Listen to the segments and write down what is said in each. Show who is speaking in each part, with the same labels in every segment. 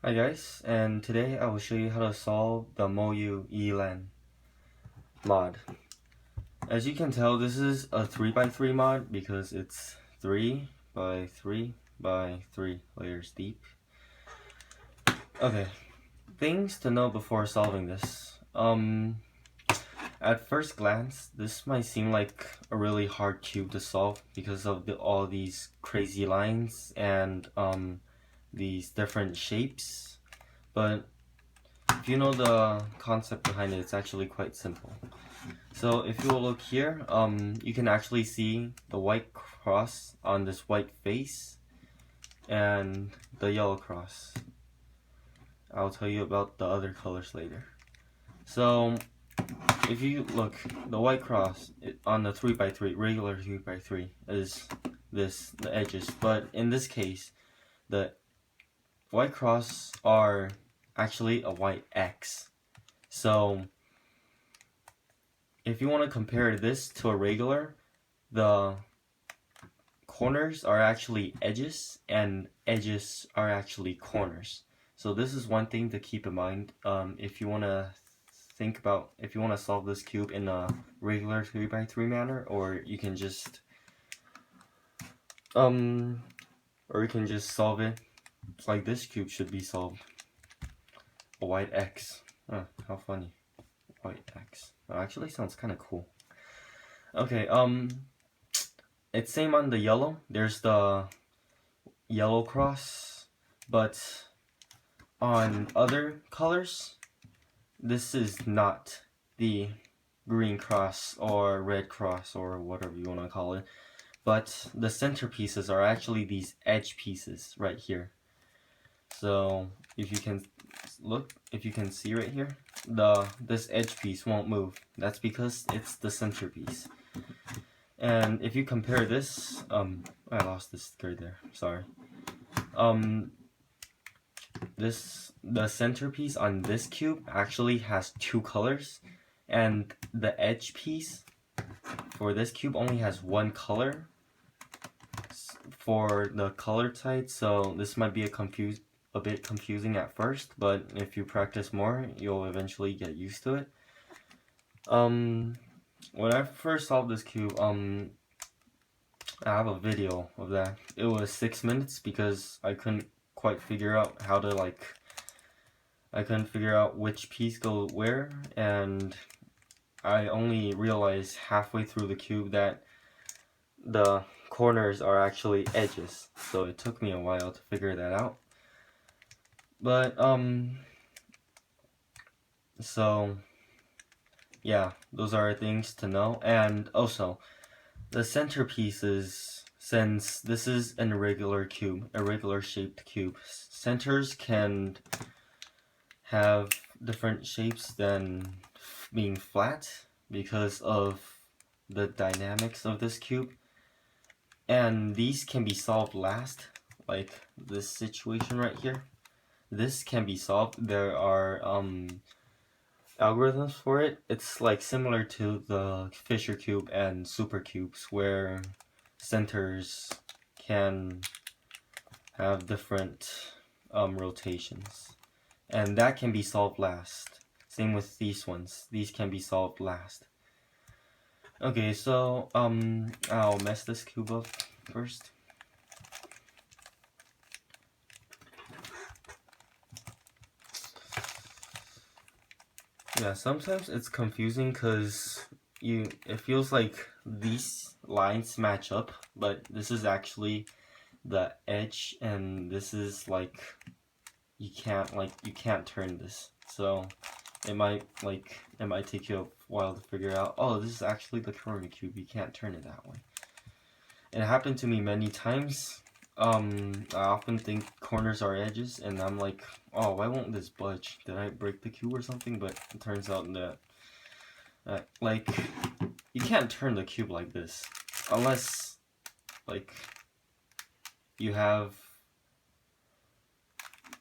Speaker 1: Hi guys, and today I will show you how to solve the Moyu YiLeng mod. As you can tell, this is a 3x3 mod because it's 3 by 3 by 3 layers deep. Okay, things to know before solving this. At first glance, this might seem like a really hard cube to solve because of all these crazy lines and these different shapes, but if you know the concept behind it, it's actually quite simple. So if you will look here, you can actually see the white cross on this white face and the yellow cross. I'll tell you about the other colors later. So if you look, the white cross on the 3x3, regular 3x3 is the edges, but in this case, the white cross are actually a white X. So if you want to compare this to a regular, the corners are actually edges and edges are actually corners. So this is one thing to keep in mind if you want to if you want to solve this cube in a regular 3x3 manner, or you can just solve it like this cube should be solved. A white X. How funny. White X. That actually sounds kind of cool. Okay, it's same on the yellow. There's the yellow cross, but on other colors, this is not the green cross or red cross or whatever you want to call it, but the centerpieces are actually these edge pieces right here. So if you can look, if you can see right here, this edge piece won't move. That's because it's the centerpiece. And if you compare this, I lost this third there, sorry. The centerpiece on this cube actually has two colors, and the edge piece for this cube only has one color for the color type, so this might be a bit confusing at first, but if you practice more, you'll eventually get used to it. When I first solved this cube, I have a video of that. It was 6 minutes because I couldn't quite figure out how to I couldn't figure out which piece goes where, and I only realized halfway through the cube that the corners are actually edges, so it took me a while to figure that out. But so yeah, those are things to know. And also the centerpieces, since this is an irregular cube, a regular shaped cube, centers can have different shapes than being flat because of the dynamics of this cube, and these can be solved last, like this situation right here. This can be solved. There are algorithms for it. It's like similar to the Fisher cube and super cubes, where centers can have different rotations, and that can be solved last. Same with these ones. These can be solved last. Okay, so I'll mess this cube up first. Yeah, sometimes it's confusing because it feels like these lines match up, but this is actually the edge, and this is like you can't turn this. So it might take you a while to figure out, oh, this is actually the corner cube, you can't turn it that way. It happened to me many times. I often think corners are edges, and I'm like, oh, why won't this budge? Did I break the cube or something? But it turns out that like you can't turn the cube like this unless like you have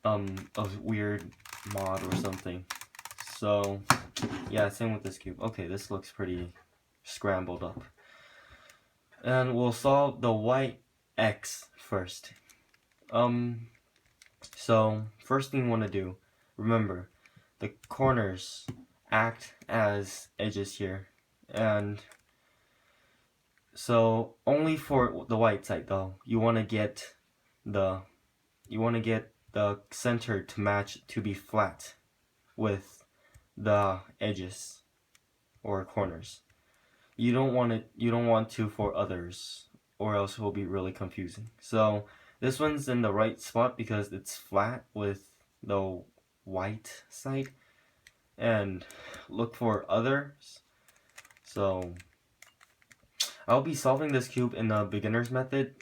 Speaker 1: a weird mod or something. So yeah, same with this cube. Okay, this looks pretty scrambled up. And we'll solve the white X first. So first thing you want to do, remember, the corners act as edges here, and so only for the white side though, you want to get the center to match, to be flat with the edges or corners. You don't want to for others, or else it will be really confusing. So this one's in the right spot because it's flat with the white side, and look for others. So I'll be solving this cube in the beginner's method,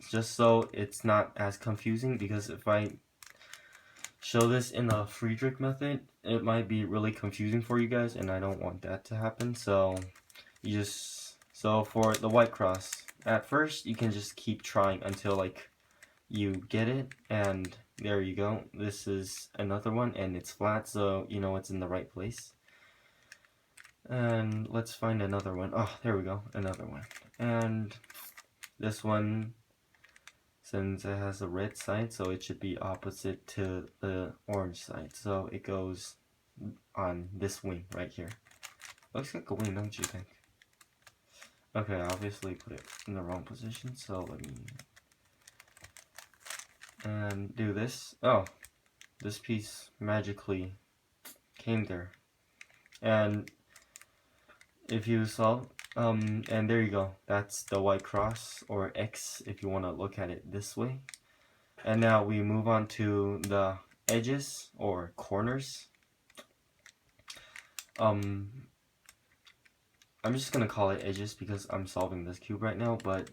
Speaker 1: just so it's not as confusing, because if I show this in the Friedrich method, it might be really confusing for you guys, and I don't want that to happen. So for the white cross, at first you can just keep trying until like you get it, and there you go. This is another one, and it's flat, so you know it's in the right place. And let's find another one. Oh, there we go, another one. And this one, since it has a red side, so it should be opposite to the orange side, so it goes on this wing right here. Looks like a wing, don't you think? Okay, I obviously put it in the wrong position, so let me and do this. Oh, this piece magically came there. And if you saw, and there you go, that's the white cross, or X if you want to look at it this way. And now we move on to the edges or corners. I'm just gonna call it edges because I'm solving this cube right now, but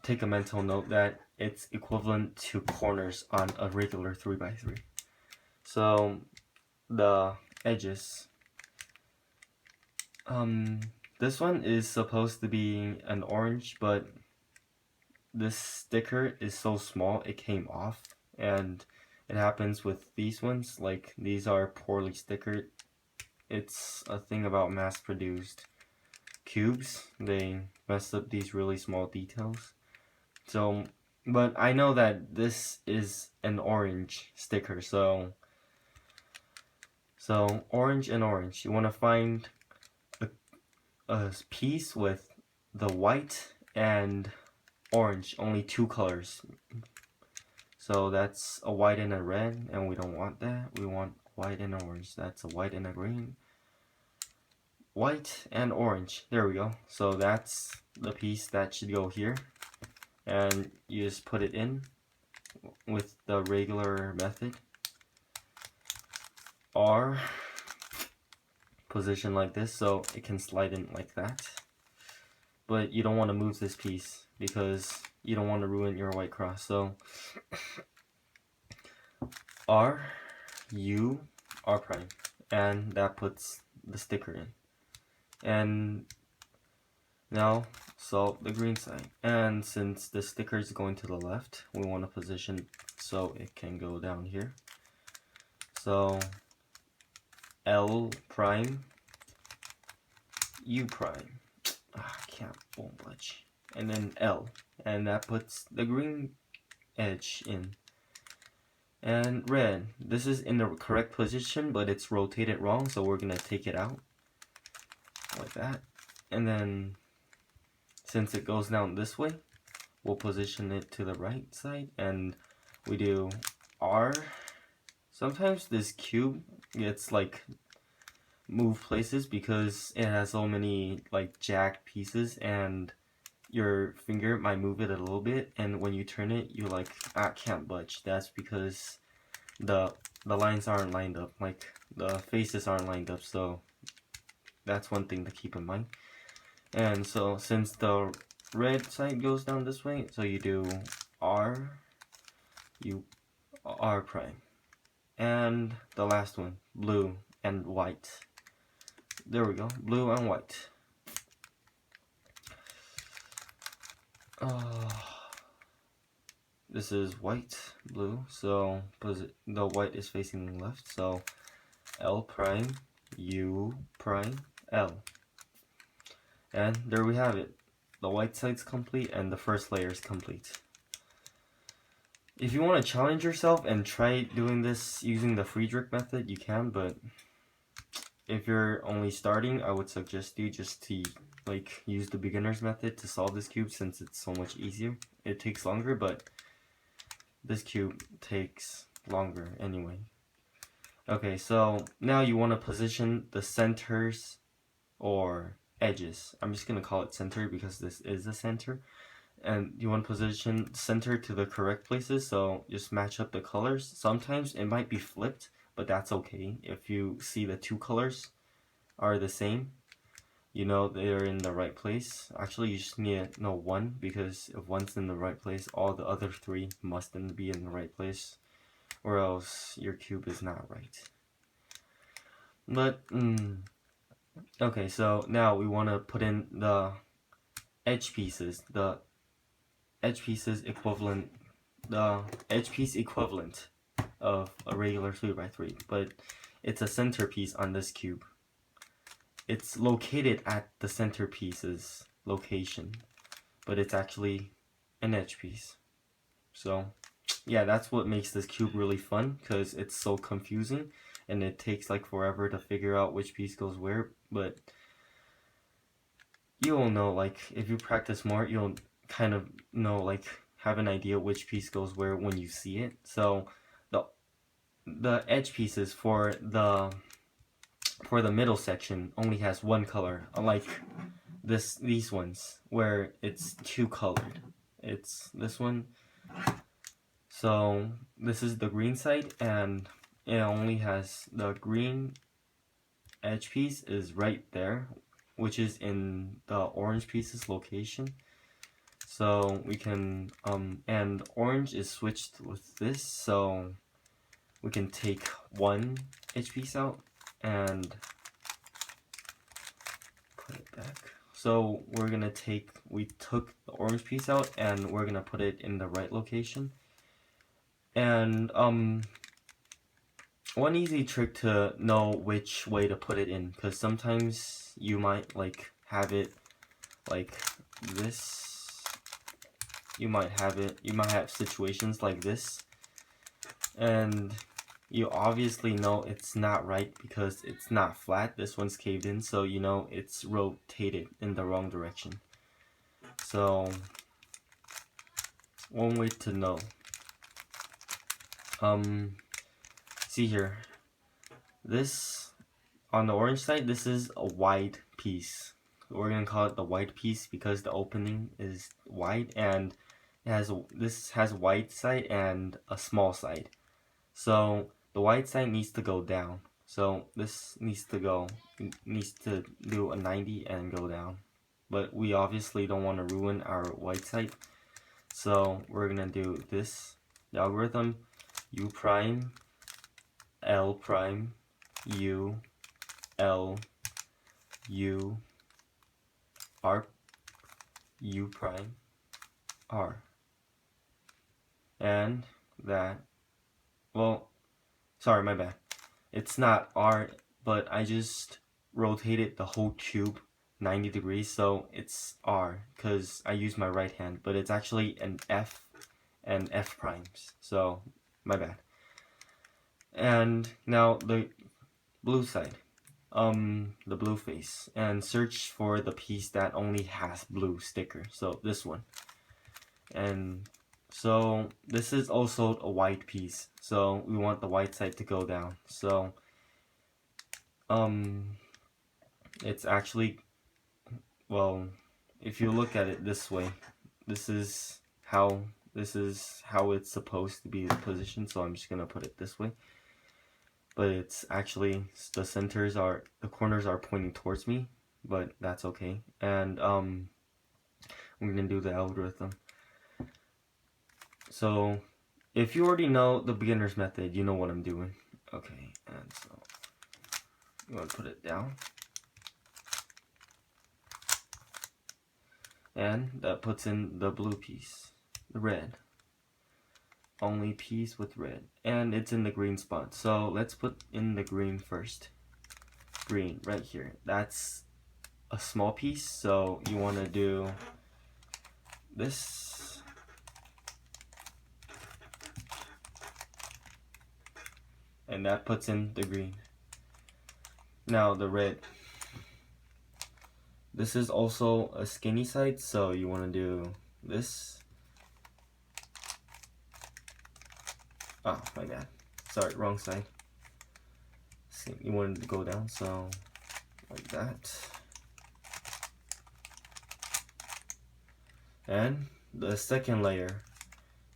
Speaker 1: take a mental note that it's equivalent to corners on a regular 3x3. So the edges, this one is supposed to be an orange, but this sticker is so small it came off, and it happens with these ones. Like, these are poorly stickered. It's a thing about mass-produced cubes. They mess up these really small details. So, but I know that this is an orange sticker, so orange and orange. You want to find a piece with the white and orange, only two colors. So that's a white and a red, and we don't want that. We want white and orange. That's a white and a green. White and orange. There we go. So that's the piece that should go here. And you just put it in with the regular method. R, position like this so it can slide in like that. But you don't want to move this piece because you don't want to ruin your white cross. So R, U, R prime, and that puts the sticker in. And now solve the green side. And since the sticker is going to the left, we want to position so it can go down here. So L prime, U prime. Won't budge. And then L, and that puts the green edge in. And red, this is in the correct position, but it's rotated wrong, so we're gonna take it out like that. And then since it goes down this way, we'll position it to the right side, and we do R. Sometimes this cube gets like moved places because it has so many like jagged pieces, and your finger might move it a little bit, and when you turn it, you like, I can't budge. That's because the lines aren't lined up, like the faces aren't lined up, so that's one thing to keep in mind. And so since the red side goes down this way, so you do R, you R prime. And the last one, blue and white. There we go, blue and white. This is white, blue, so the white is facing left, so L prime, U prime, L. And there we have it. The white side's complete and the first layer is complete. if you want to challenge yourself and try doing this using the Friedrich method, you can, but if you're only starting, I would suggest you just to like use the beginner's method to solve this cube since it's so much easier. It takes longer, but this cube takes longer anyway. Okay, so now you want to position the centers or edges. I'm just going to call it center because this is the center. And you want to position center to the correct places, so just match up the colors. Sometimes it might be flipped, but that's okay. If you see the two colors are the same, you know they're in the right place. Actually, you just need to know one, because if one's in the right place, all the other three must then be in the right place, or else your cube is not right. But, okay, so now we want to put in the edge pieces. The edge pieces equivalent, the edge piece equivalent of a regular 3x3, but it's a centerpiece on this cube. It's located at the centerpiece's location, but it's actually an edge piece. So yeah, that's what makes this cube really fun, because it's so confusing and it takes like forever to figure out which piece goes where, but you'll know, like if you practice more, you'll kind of know, like have an idea which piece goes where when you see it. So the edge pieces for the middle section only has one color, unlike these ones where it's two colored. It's this one. So this is the green side, and it only has the green edge piece is right there, which is in the orange piece's location. So we can and orange is switched with this, so we can take one edge piece out and put it back. So we're gonna we took the orange piece out and we're gonna put it in the right location. And one easy trick to know which way to put it in, because sometimes you might like have it like this. You might have situations like this, and you obviously know it's not right because it's not flat. This one's caved in, so you know it's rotated in the wrong direction. So one way to know. See here, this on the orange side, this is a wide piece. We're gonna call it the wide piece because the opening is wide, and this has a wide side and a small side. So the wide side needs to go down. So this needs to do a 90 and go down. But we obviously don't want to ruin our wide side. So we're gonna do this. The algorithm U prime, L prime, U, L, U, R, U prime, R. And that, well, sorry, my bad. It's not R, but I just rotated the whole cube 90 degrees, so it's R, because I use my right hand, but it's actually an F and F primes, so my bad. And now the blue side, the blue face, and search for the piece that only has blue sticker, so this one. And so this is also a white piece, so we want the white side to go down. So it's actually, well, if you look at it this way, this is how it's supposed to be positioned, so I'm just gonna put it this way. But it's actually, the corners are pointing towards me, but that's okay. And I'm gonna do the algorithm. So if you already know the beginner's method, you know what I'm doing. Okay, and so you want to put it down, and that puts in the blue piece, the red. Only piece with red, and it's in the green spot. So let's put in the green first. Green right here. That's a small piece, so you want to do this. and that puts in the green. Now the red. This is also a skinny side, so you want to do this. Oh, my bad. Sorry, wrong side. See, you want it to go down, so like that. And the second layer.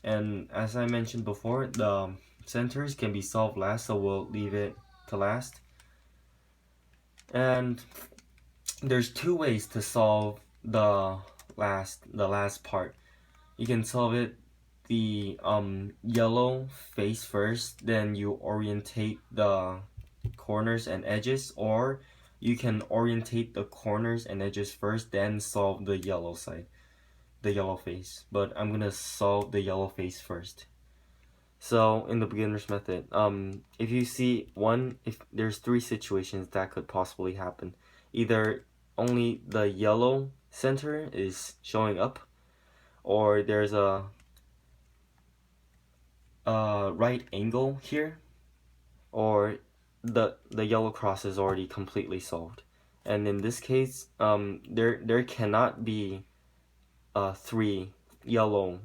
Speaker 1: And as I mentioned before, the centers can be solved last, so we'll leave it to last. And there's two ways to solve the last part. You can solve it the yellow face first, then you orientate the corners and edges, or you can orientate the corners and edges first, then solve the yellow side, the yellow face. But I'm gonna solve the yellow face first. So in the beginner's method, if you see if there's three situations that could possibly happen. Either only the yellow center is showing up, or there's a right angle here, or the yellow cross is already completely solved. And in this case, there cannot be three yellow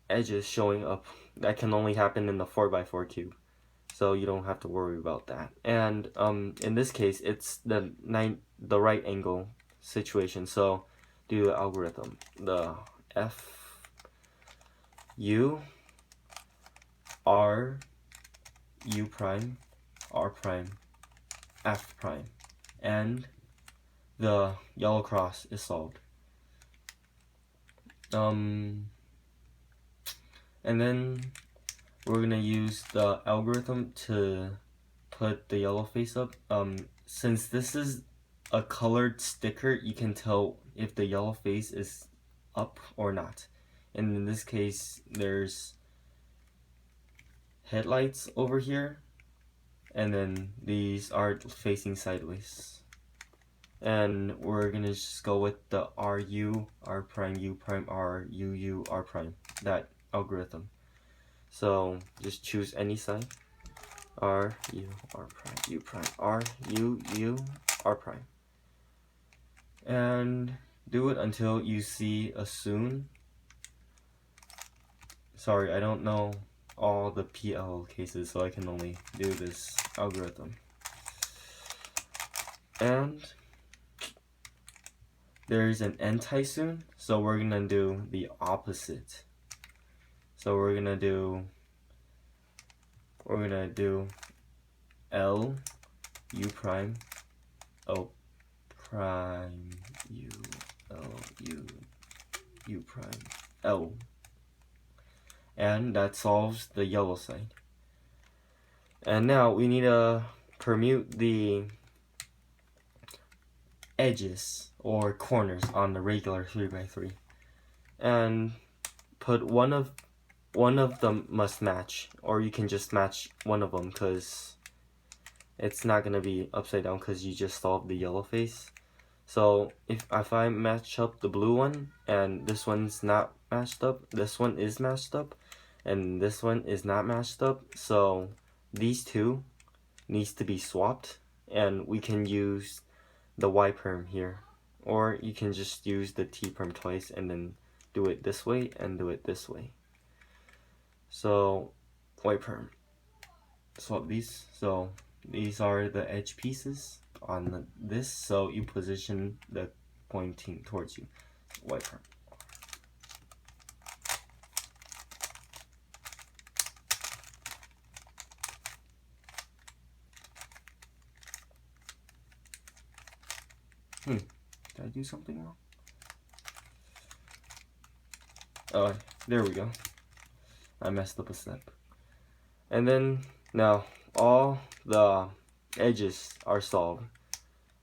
Speaker 1: edges showing up. That can only happen in the 4x4 cube, so you don't have to worry about that. And in this case, it's the right angle situation. So do the algorithm. The F U R U prime R prime F prime, and the yellow cross is solved. And then we're gonna use the algorithm to put the yellow face up. Since this is a colored sticker, you can tell if the yellow face is up or not. And in this case, there's headlights over here, and then these are facing sideways. And we're gonna just go with the RU, R prime, U prime, R, U, U, R prime, that algorithm. So just choose any side. R, U, R prime, U prime, R, U, U, R prime. And do it until you see a soon. Sorry, I don't know all the PL cases, so I can only do this algorithm. And there's an anti-soon, so we're gonna do the opposite. So we're gonna do L U prime O prime U L U U prime L, and that solves the yellow side. And now we need to permute the edges or corners on the regular 3x3, and put one of them must match, or you can just match one of them because it's not gonna be upside down because you just solved the yellow face. So if I match up the blue one and this one's not matched up, this one is matched up, and this one is not matched up, so these two needs to be swapped, and we can use the Y perm here, or you can just use the T perm twice and then do it this way and do it this way. So Y perm, swap these. So these are the edge pieces on this, so you position the pointing towards you. Y perm. Did I do something wrong? Oh, there we go. I messed up a step. And then now all the edges are solved,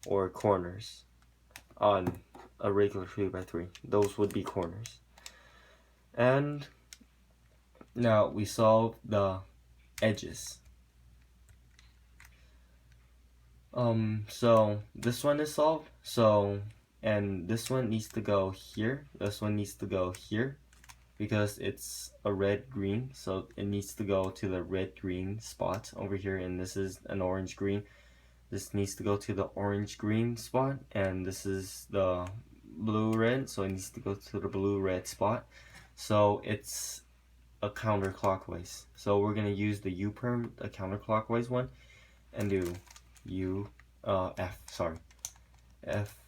Speaker 1: or corners, on a regular 3x3. Those would be corners. And now we solve the edges. So this one is solved. So, and this one needs to go here. This one needs to go here. because it's a red-green, so it needs to go to the red-green spot over here, and this is an orange-green. This needs to go to the orange-green spot, and this is the blue-red, so it needs to go to the blue-red spot. So it's a counterclockwise. So we're gonna use the U perm, the counterclockwise one, and do F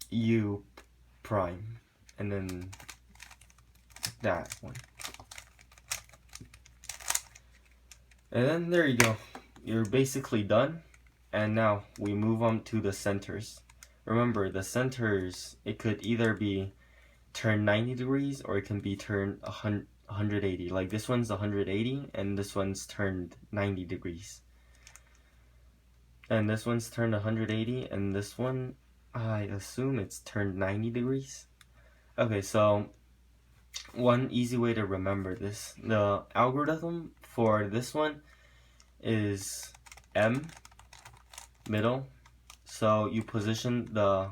Speaker 1: U prime, and then that one. And then there you go. You're basically done. And now we move on to the centers. Remember, the centers, it could either be turned 90 degrees or it can be turned 180. Like this one's 180 and this one's turned 90 degrees. And this one's turned 180 and this one, I assume it's turned 90 degrees. Okay, so one easy way to remember this, the algorithm for this one is M, middle. So you position the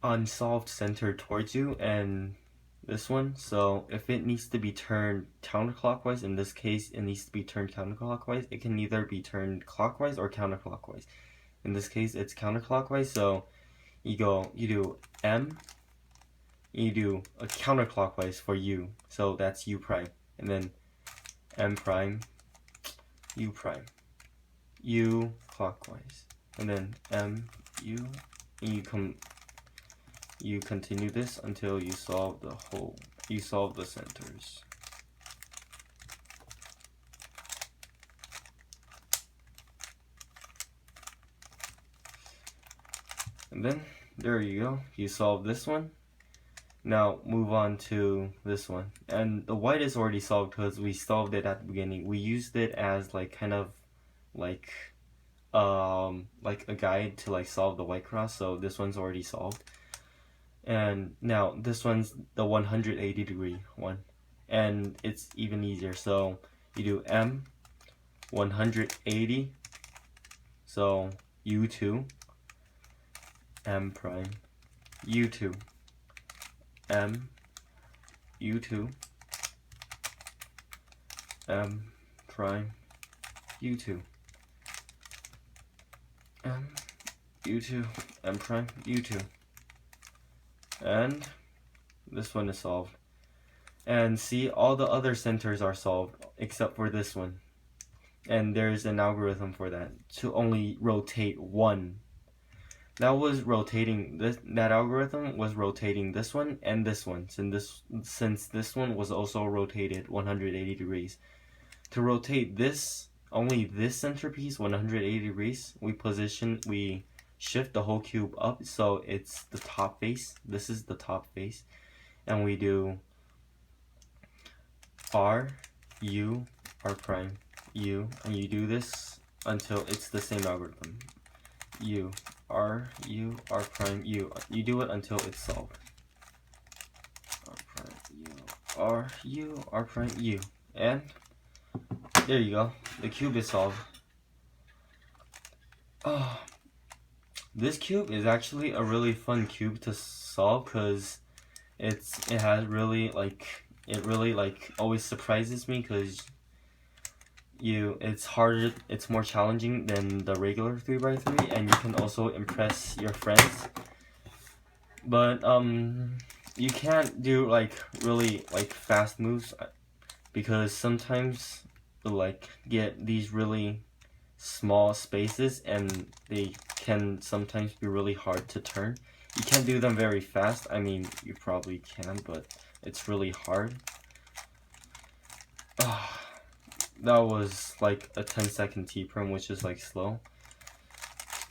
Speaker 1: unsolved center towards you, and this one, so if it needs to be turned counterclockwise, in this case it needs to be turned counterclockwise. It can either be turned clockwise or counterclockwise. In this case it's counterclockwise, so you do M, you do a counterclockwise for U, so that's U prime, and then M prime, U prime, U clockwise, and then M, U, and you continue this until you solve the centers. And then there you go, you solve this one. Now move on to this one, and the white is already solved because we solved it at the beginning. We used it as like kind of like a guide to like solve the white cross, so this one's already solved. And now this one's the 180 degree one, and it's even easier. So you do M 180, so U2, M prime, U2, M, U2, M prime, U2, M, U2, M prime, U2. And this one is solved. And see, all the other centers are solved except for this one. And there's an algorithm for that, to only rotate one. That algorithm was rotating this one and this one, since this one was also rotated 180 degrees. To rotate only this centerpiece 180 degrees, we shift the whole cube up, so it's the top face. This is the top face, and we do R, U, R prime, U, and you do this until it's the same algorithm. U, R, U, R prime, U. You do it until it's solved. R prime, U, R, U, R prime, U. And there you go. The cube is solved. This cube is actually a really fun cube to solve because it really always surprises me, because it's more challenging than the regular 3x3, and you can also impress your friends. But you can't do really fast moves, because sometimes get these really small spaces and they can sometimes be really hard to turn. You can't do them very fast. I mean, you probably can, but it's really hard. That was like a 10-second T-perm, which is slow.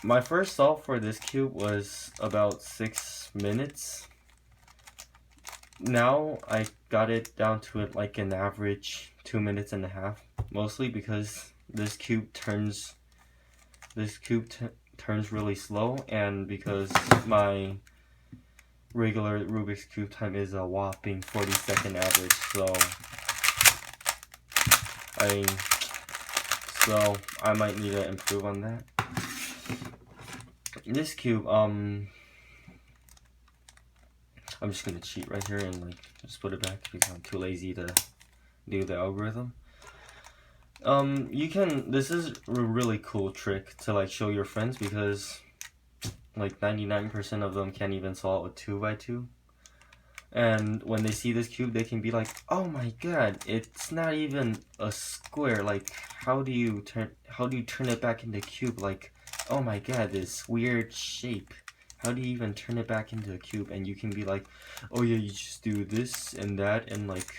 Speaker 1: My first solve for this cube was about 6 minutes. Now I got it down to an average 2.5 minutes, mostly because this cube turns really slow, and because my regular Rubik's Cube time is a whopping 40-second average, so I might need to improve on that. This cube, I'm just gonna cheat right here and like just put it back because I'm too lazy to do the algorithm. You can, this is a really cool trick to like show your friends because like 99% of them can't even solve a 2x2. And when they see this cube, they can be like, oh my god, it's not even a square. Like, how do you turn it back into a cube? Like, oh my god, this weird shape. How do you even turn it back into a cube? And you can be like, oh yeah, you just do this and that and like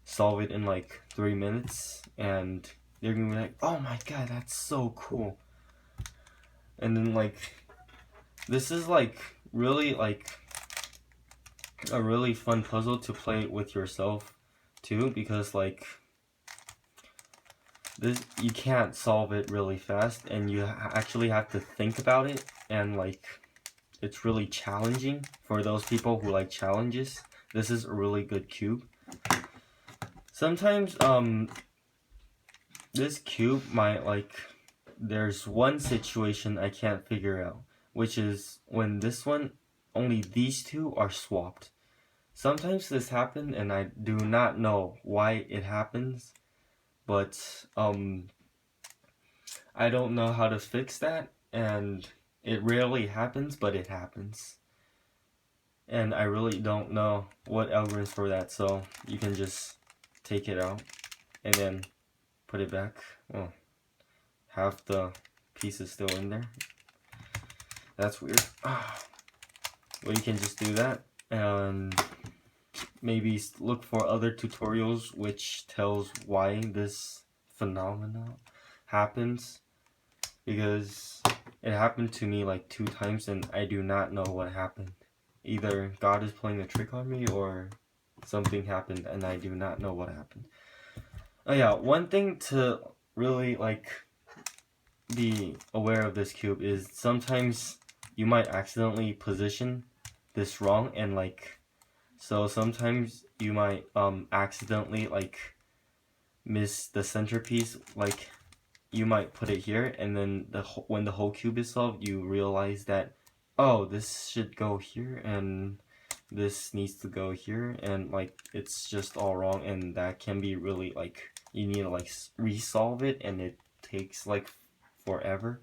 Speaker 1: solve it in like 3 minutes. And they're gonna be like, oh my god, that's so cool. And then like, this is like really like a really fun puzzle to play with yourself too, because like this, you can't solve it really fast and you actually have to think about it, and like it's really challenging for those people who like challenges. This is a really good cube. Sometimes this cube might like, there's one situation I can't figure out, which is when this one, only these two are swapped. Sometimes this happens and I do not know why it happens, but I don't know how to fix that, and it rarely happens, but it happens. And I really don't know what algorithm for that, so you can just take it out and then put it back. Well, half the piece is still in there. That's weird. Well, you can just do that and maybe look for other tutorials which tells why this phenomenon happens, because it happened to me like 2 times and I do not know what happened. Either God is playing a trick on me or something happened and I do not know what happened. Oh yeah, one thing to really like be aware of this cube is sometimes you might accidentally position this wrong, and like, so sometimes you might accidentally like miss the centerpiece. Like you might put it here and then when the whole cube is solved, you realize that, oh, this should go here and this needs to go here, and like it's just all wrong, and that can be really like, you need to like resolve it and it takes like forever.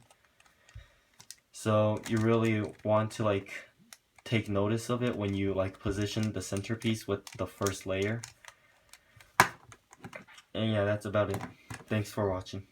Speaker 1: So you really want to like take notice of it when you like position the centerpiece with the first layer. And yeah, that's about it. Thanks for watching.